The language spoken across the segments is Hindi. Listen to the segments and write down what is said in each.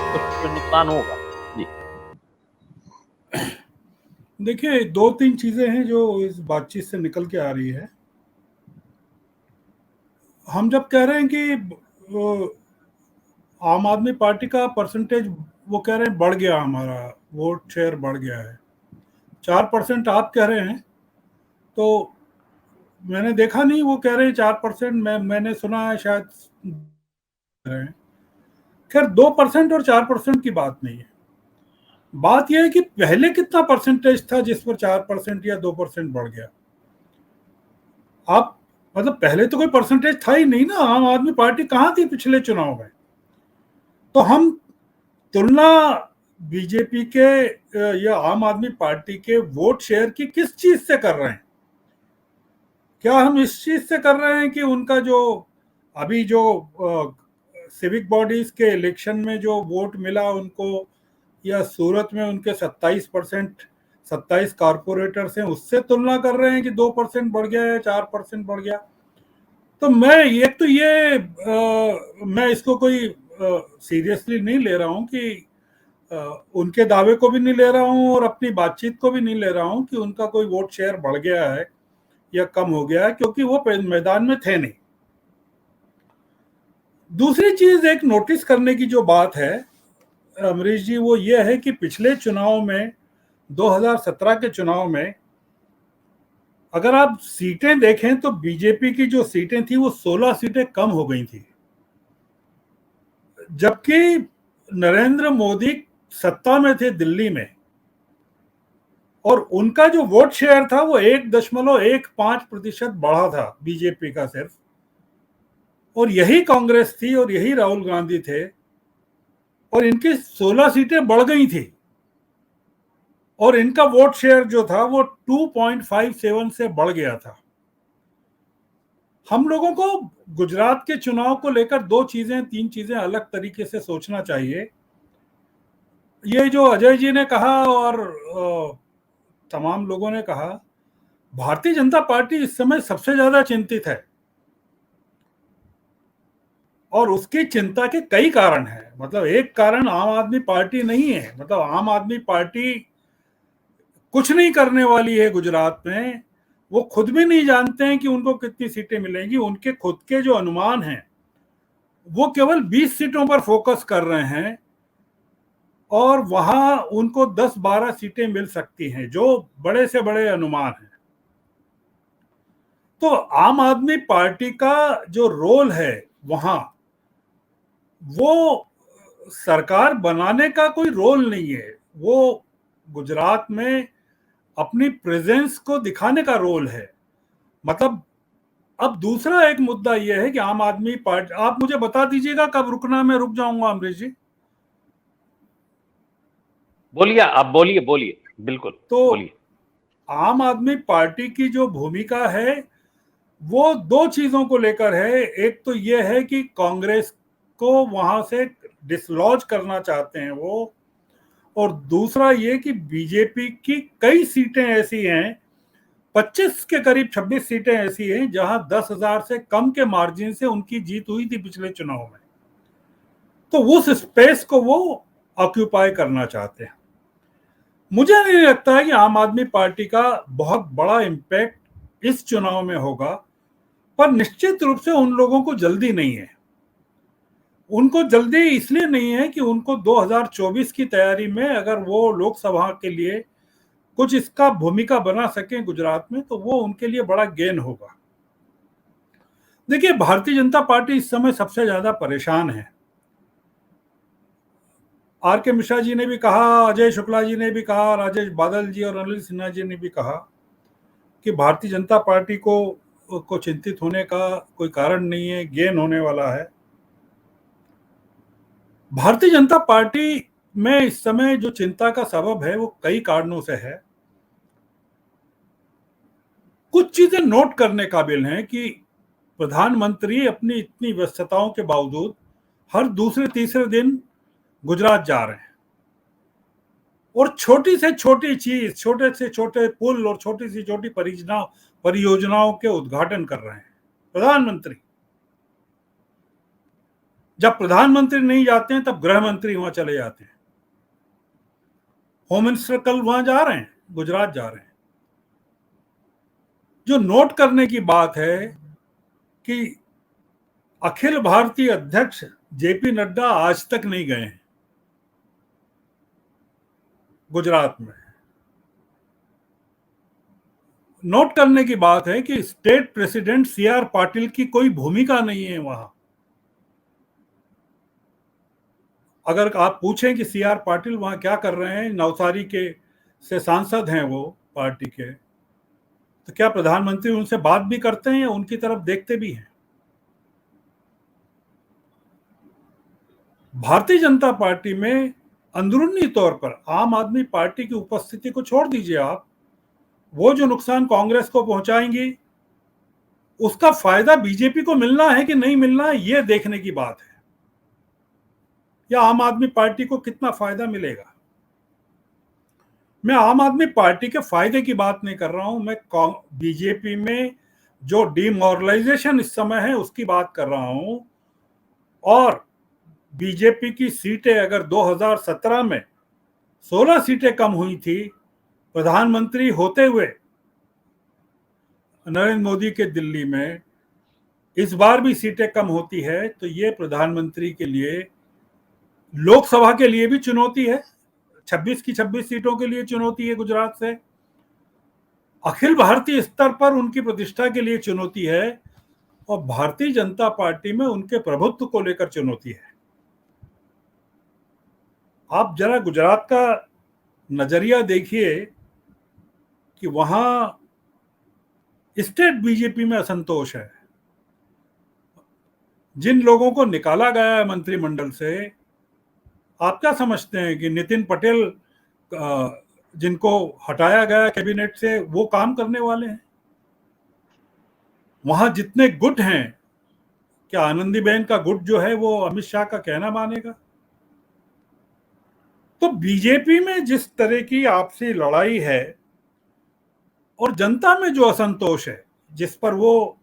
उसमें नुकसान होगा। जी। देखिए, दो तीन चीजें हैं जो इस बातचीत से निकल के आ रही है। हम जब कह रहे हैं कि आम आदमी पार्टी का परसेंटेज, वो कह रहे हैं बढ़ गया, हमारा वोट शेयर बढ़ गया है, 4% आप कह रहे हैं, तो मैंने देखा नहीं, वो कह रहे हैं 4%, मैंने सुना है शायद रहे हैं। खैर, 2% और 4% की बात नहीं है। बात यह है कि पहले कितना परसेंटेज था जिस पर 4% या 2% बढ़ गया। आप मतलब पहले तो कोई परसेंटेज था ही नहीं ना, आम आदमी पार्टी कहां थी पिछले चुनाव में। तो हम तुलना बीजेपी के या आम आदमी पार्टी के वोट शेयर की किस चीज से कर रहे हैं? क्या हम इस चीज से कर रहे हैं कि उनका जो अभी जो सिविक बॉडीज के इलेक्शन में जो वोट मिला उनको, या सूरत में उनके 27%, 27 कारपोरेटर्स हैं, उससे तुलना कर रहे हैं कि 2% बढ़ गया या 4% बढ़ गया? तो मैं इसको कोई सीरियसली नहीं ले रहा हूं कि उनके दावे को भी नहीं ले रहा हूं और अपनी बातचीत को भी नहीं ले रहा हूं कि उनका कोई वोट शेयर बढ़ गया है या कम हो गया है, क्योंकि वो मैदान में थे नहीं। दूसरी चीज एक नोटिस करने की जो बात है अमरीश जी, वो ये है कि पिछले चुनाव में, 2017 के चुनाव में, अगर आप सीटें देखें तो बीजेपी की जो सीटें थी वो 16 सीटें कम हो गई थी, जबकि नरेंद्र मोदी सत्ता में थे दिल्ली में, और उनका जो वोट शेयर था वो 1.15% बढ़ा था बीजेपी का सिर्फ, और यही कांग्रेस थी और यही राहुल गांधी थे, और इनकी 16 सीटें बढ़ गई थी, और इनका वोट शेयर जो था वो 2.57 से बढ़ गया था। हम लोगों को गुजरात के चुनाव को लेकर दो चीजें, तीन चीजें अलग तरीके से सोचना चाहिए। ये जो अजय जी ने कहा और तमाम लोगों ने कहा, भारतीय जनता पार्टी इस समय सबसे ज्यादा चिंतित है, और उसकी चिंता के कई कारण हैं। मतलब एक कारण आम आदमी पार्टी नहीं है, मतलब आम आदमी पार्टी कुछ नहीं करने वाली है गुजरात में। वो खुद भी नहीं जानते हैं कि उनको कितनी सीटें मिलेंगी। उनके खुद के जो अनुमान हैं वो केवल 20 सीटों पर फोकस कर रहे हैं, और वहां उनको 10-12 सीटें मिल सकती हैं, जो बड़े से बड़े अनुमान हैं। तो आम आदमी पार्टी का जो रोल है वहां, वो सरकार बनाने का कोई रोल नहीं है, वो गुजरात में अपनी प्रेजेंस को दिखाने का रोल है। मतलब अब दूसरा एक मुद्दा यह है कि आम आदमी पार्टी, आप मुझे बता दीजिएगा कब रुकना, मैं रुक जाऊंगा अमरीश जी। बोलिए, आप बोलिए बोलिए, बिल्कुल तो बोलिए। आम आदमी पार्टी की जो भूमिका है वो दो चीजों को लेकर है। एक तो ये है कि कांग्रेस को वहां से डिसलॉज करना चाहते हैं वो, और दूसरा ये कि बीजेपी की कई सीटें ऐसी हैं, 25 के करीब 26 सीटें ऐसी हैं जहां 10,000 से कम के मार्जिन से उनकी जीत हुई थी पिछले चुनाव में। तो उस स्पेस को वो ऑक्यूपाई करना चाहते हैं। मुझे नहीं लगता है कि आम आदमी पार्टी का बहुत बड़ा इम्पैक्ट इस चुनाव में होगा, पर निश्चित रूप से उन लोगों को जल्दी नहीं है। उनको जल्दी इसलिए नहीं है कि उनको 2024 की तैयारी में, अगर वो लोकसभा के लिए कुछ इसका भूमिका बना सके गुजरात में, तो वो उनके लिए बड़ा गेन होगा। देखिए, भारतीय जनता पार्टी इस समय सबसे ज्यादा परेशान है। आर के मिश्रा जी ने भी कहा, अजय शुक्ला जी ने भी कहा, राजेश बादल जी और अनिल सिन्हा जी ने भी कहा कि भारतीय जनता पार्टी को चिंतित होने का कोई कारण नहीं है, गेन होने वाला है। भारतीय जनता पार्टी में इस समय जो चिंता का सबब है वो कई कारणों से है। कुछ चीजें नोट करने काबिल हैं कि प्रधानमंत्री अपनी इतनी व्यस्तताओं के बावजूद हर दूसरे तीसरे दिन गुजरात जा रहे हैं, और छोटी से छोटी चीज, छोटे से छोटे पुल और छोटी सी छोटी परियोजनाओं के उद्घाटन कर रहे हैं प्रधानमंत्री। जब प्रधानमंत्री नहीं जाते हैं तब गृह मंत्री वहां चले जाते हैं। होम मिनिस्टर कल वहां जा रहे हैं, गुजरात जा रहे हैं। जो नोट करने की बात है कि अखिल भारतीय अध्यक्ष जेपी नड्डा आज तक नहीं गए हैं गुजरात में। नोट करने की बात है कि स्टेट प्रेसिडेंट सीआर पाटिल की कोई भूमिका नहीं है वहां। अगर आप पूछें कि सीआर पाटिल वहां क्या कर रहे हैं, नवसारी के से सांसद हैं वो पार्टी के, तो क्या प्रधानमंत्री उनसे बात भी करते हैं या उनकी तरफ देखते भी हैं? भारतीय जनता पार्टी में अंदरूनी तौर पर आम आदमी पार्टी की उपस्थिति को छोड़ दीजिए आप, वो जो नुकसान कांग्रेस को पहुंचाएंगी उसका फायदा बीजेपी को मिलना है कि नहीं मिलना है, ये देखने की बात है, या आम आदमी पार्टी को कितना फायदा मिलेगा। मैं आम आदमी पार्टी के फायदे की बात नहीं कर रहा हूं, मैं बीजेपी में जो डिमोरलाइजेशन इस समय है उसकी बात कर रहा हूं। और बीजेपी की सीटें अगर 2017 में 16 सीटें कम हुई थी प्रधानमंत्री होते हुए नरेंद्र मोदी के दिल्ली में, इस बार भी सीटें कम होती है तो ये प्रधानमंत्री के लिए, लोकसभा के लिए भी चुनौती है, 26 की 26 सीटों के लिए चुनौती है गुजरात से, अखिल भारतीय स्तर पर उनकी प्रतिष्ठा के लिए चुनौती है, और भारतीय जनता पार्टी में उनके प्रभुत्व को लेकर चुनौती है। आप जरा गुजरात का नजरिया देखिए कि वहां स्टेट बीजेपी में असंतोष है। जिन लोगों को निकाला गया है मंत्रिमंडल से, आप क्या समझते हैं कि नितिन पटेल जिनको हटाया गया कैबिनेट से, वो काम करने वाले हैं? वहां जितने गुट हैं, क्या आनंदीबेन का गुट जो है वो अमित शाह का कहना मानेगा? तो बीजेपी में जिस तरह की आपसी लड़ाई है और जनता में जो असंतोष है, जिस पर वो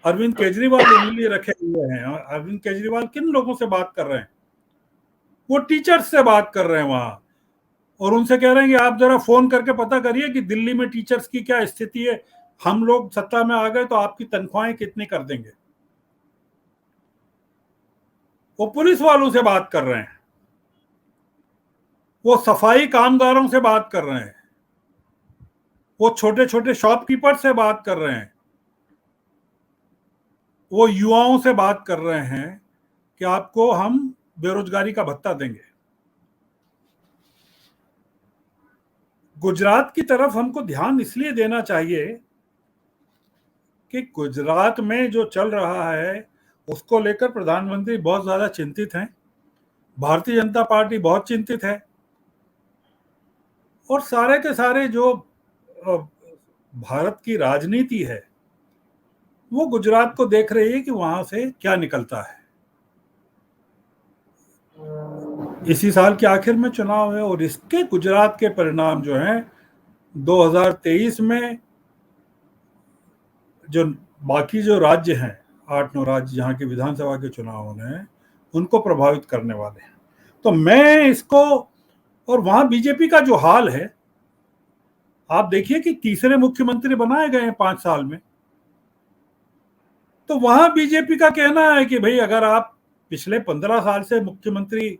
अरविंद केजरीवाल उंगली रखे हुए हैं, अरविंद केजरीवाल किन लोगों से बात कर रहे हैं? वो टीचर्स से बात कर रहे हैं वहां, और उनसे कह रहे हैं कि आप जरा फोन करके पता करिए कि दिल्ली में टीचर्स की क्या स्थिति है, हम लोग सत्ता में आ गए तो आपकी तनख्वाहें कितनी कर देंगे। वो पुलिस वालों से बात कर रहे हैं, वो सफाई कामगारों से बात कर रहे हैं, वो छोटे छोटे शॉपकीपर से बात कर रहे हैं, वो युवाओं से बात कर रहे हैं कि आपको हम बेरोजगारी का भत्ता देंगे। गुजरात की तरफ हमको ध्यान इसलिए देना चाहिए कि गुजरात में जो चल रहा है उसको लेकर प्रधानमंत्री बहुत ज्यादा चिंतित हैं, भारतीय जनता पार्टी बहुत चिंतित है, और सारे के सारे जो भारत की राजनीति है वो गुजरात को देख रही है कि वहां से क्या निकलता है। इसी साल के आखिर में चुनाव है, और इसके गुजरात के परिणाम जो हैं 2023 में जो बाकी जो राज्य हैं, 8-9 राज्य जहाँ के विधानसभा के चुनाव होने हैं, उनको प्रभावित करने वाले हैं। तो मैं इसको, और वहां बीजेपी का जो हाल है, आप देखिए कि तीसरे मुख्यमंत्री बनाए गए हैं 5 साल में, तो वहां बीजेपी का कहना है कि भाई अगर आप पिछले 15 साल से मुख्यमंत्री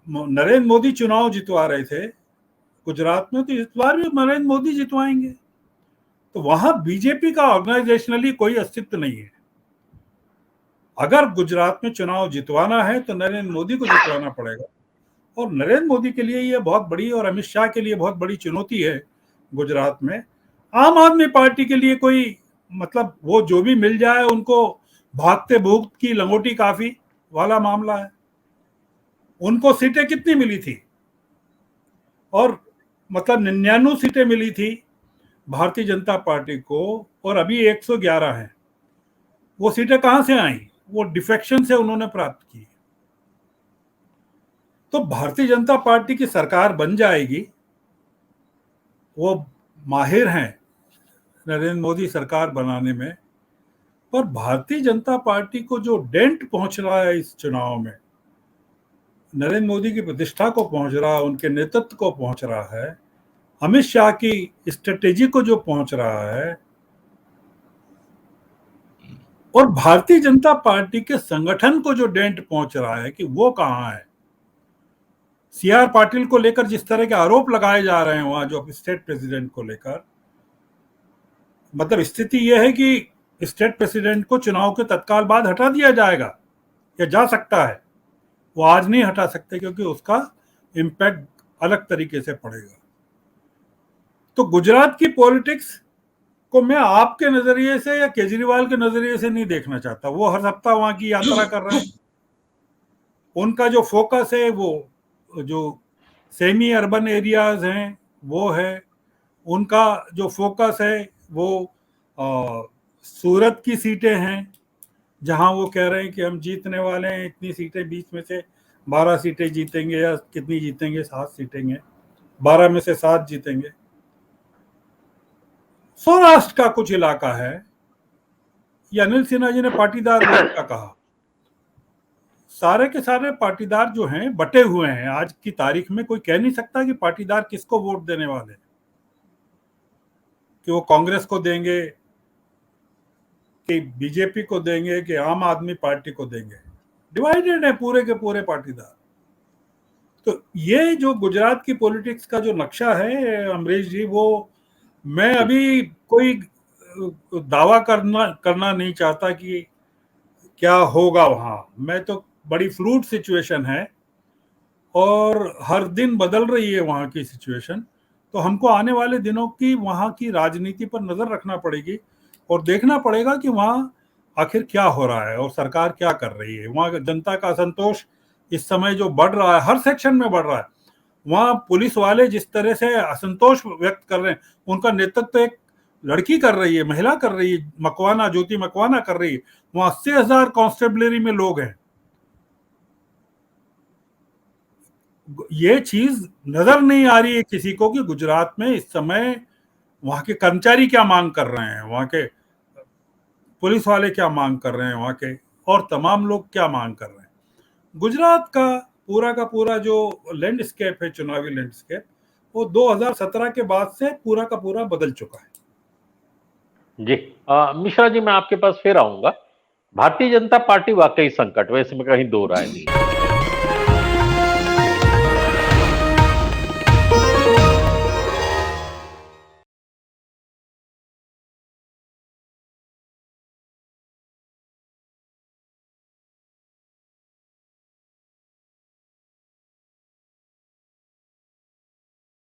नरेंद्र मोदी चुनाव जितवा रहे थे गुजरात में, तो इस बार भी नरेंद्र मोदी जितवाएंगे। तो वहां बीजेपी का ऑर्गेनाइजेशनली कोई अस्तित्व नहीं है। अगर गुजरात में चुनाव जितवाना है तो नरेंद्र मोदी को जितवाना पड़ेगा, और नरेंद्र मोदी के लिए यह बहुत बड़ी, और अमित शाह के लिए बहुत बड़ी चुनौती है गुजरात में। आम आदमी पार्टी के लिए कोई, मतलब वो जो भी मिल जाए उनको भागते भूख की लंगोटी काफी वाला मामला है। उनको सीटें कितनी मिली थी, और मतलब 99 सीटें मिली थी भारतीय जनता पार्टी को, और अभी 111 है। वो सीटें कहां से आई? वो डिफेक्शन से उन्होंने प्राप्त की। तो भारतीय जनता पार्टी की सरकार बन जाएगी, वो माहिर हैं नरेंद्र मोदी सरकार बनाने में, पर भारतीय जनता पार्टी को जो डेंट पहुंच रहा है इस चुनाव में, नरेंद्र मोदी की प्रतिष्ठा को पहुंच रहा है, उनके नेतृत्व को पहुंच रहा है, अमित शाह की स्ट्रेटेजी को जो पहुंच रहा है, और भारतीय जनता पार्टी के संगठन को जो डेंट पहुंच रहा है कि वो कहां है। सीआर पाटिल को लेकर जिस तरह के आरोप लगाए जा रहे हैं वहां, जो स्टेट प्रेसिडेंट को लेकर, मतलब स्थिति यह है कि स्टेट प्रेसिडेंट को चुनाव के तत्काल बाद हटा दिया जाएगा या जा सकता है। वो आज नहीं हटा सकते क्योंकि उसका इम्पैक्ट अलग तरीके से पड़ेगा। तो गुजरात की पॉलिटिक्स को मैं आपके नजरिए से या केजरीवाल के नजरिए से नहीं देखना चाहता। वो हर हफ्ता वहां की यात्रा कर रहे हैं, उनका जो फोकस है वो जो सेमी अर्बन एरियाज हैं वो है, उनका जो फोकस है वो सूरत की सीटें हैं, जहां वो कह रहे हैं कि हम जीतने वाले हैं इतनी सीटें, बीच में से 12 सीटें जीतेंगे या कितनी जीतेंगे, 7 सीटेंगे, 12 में से 7 जीतेंगे। सौराष्ट्र का कुछ इलाका है, ये अनिल सिन्हा जी ने पाटीदार वोट का कहा। सारे के सारे पाटीदार जो हैं बटे हुए हैं। आज की तारीख में कोई कह नहीं सकता कि पाटीदार किसको वोट देने वाले, कि वो कांग्रेस को देंगे, कि बीजेपी को देंगे, कि आम आदमी पार्टी को देंगे। डिवाइडेड है पूरे के पूरे पाटीदार। तो ये जो गुजरात की पॉलिटिक्स का जो नक्शा है अमरीश जी, वो मैं अभी कोई दावा करना नहीं चाहता कि क्या होगा वहां। मैं तो बड़ी फ्लूइड सिचुएशन है और हर दिन बदल रही है वहां की सिचुएशन। तो हमको आने वाले दिनों की वहां की राजनीति पर नजर रखना पड़ेगी और देखना पड़ेगा कि वहां आखिर क्या हो रहा है और सरकार क्या कर रही है। वहां जनता का असंतोष इस समय जो बढ़ रहा है, हर सेक्शन में बढ़ रहा है। वहां पुलिस वाले जिस तरह से असंतोष व्यक्त कर रहे हैं, उनका नेतृत्व एक लड़की कर रही है, महिला कर रही है, मकवाना, ज्योति मकवाना कर रही है। वहां 80,000 कांस्टेबलरी में लोग हैं। ये चीज नजर नहीं आ रही है किसी को कि गुजरात में इस समय वहां के कर्मचारी क्या मांग कर रहे हैं, वहां के पुलिस वाले क्या मांग कर रहे हैं, वहां के और तमाम लोग क्या मांग कर रहे हैं। गुजरात का पूरा जो लैंडस्केप है, चुनावी लैंडस्केप, वो 2017 के बाद से पूरा का पूरा बदल चुका है। जी मिश्रा जी, मैं आपके पास फिर आऊंगा। भारतीय जनता पार्टी वाकई संकट, वैसे में कहीं दो राय नहीं है।